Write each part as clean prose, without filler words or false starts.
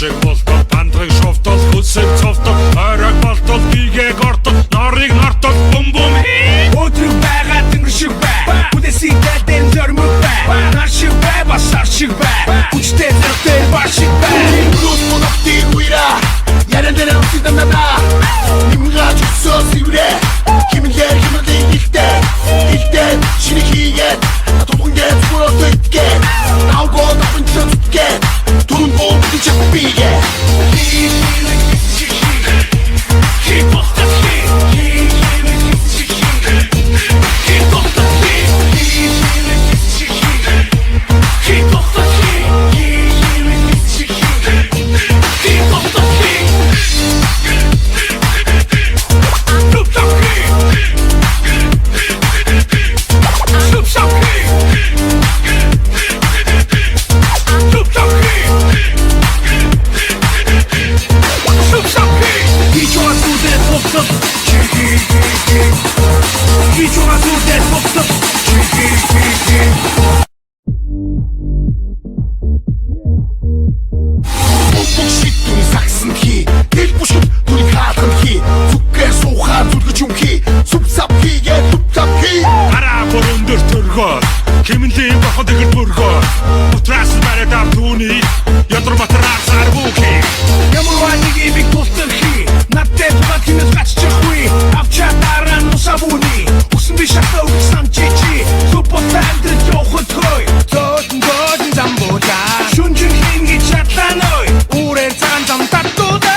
чиг болтол пандрыг шовтол хүсэг цовтол ойрог болтол биег ортол норыг нортол бум бум өдрөг байгаа тэнгэр шиг бай бүдэсийг дэдэн зөрмөг бай нар шиг бай басар шиг бай үчтэй зэрэгтэй баш шиг бай Блюз монохтын үера яран дээр өсөд надаа Нимгаж өсөө сиврэ химэлэр химэлэн илтэн шинэ хийгээд тулгунгээд бүрөтгээд наавгоо напынчэцгээд түрэн боо бичиг бигээ Химэнлийн бахад игэр бүргөө Утрас барадам түүний Ядар батраа сарбуки Ямар нэг имиг тултэрхи Надтай тугад хинэс гаччихгүй Авча дараа нусабуни Үсэн би шахта үгсэн чичи Супота амдрит ёхот хой Зодн замбута Шунжин хинги чатланой Урен цаган зам таттуда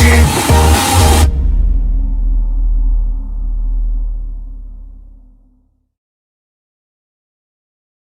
He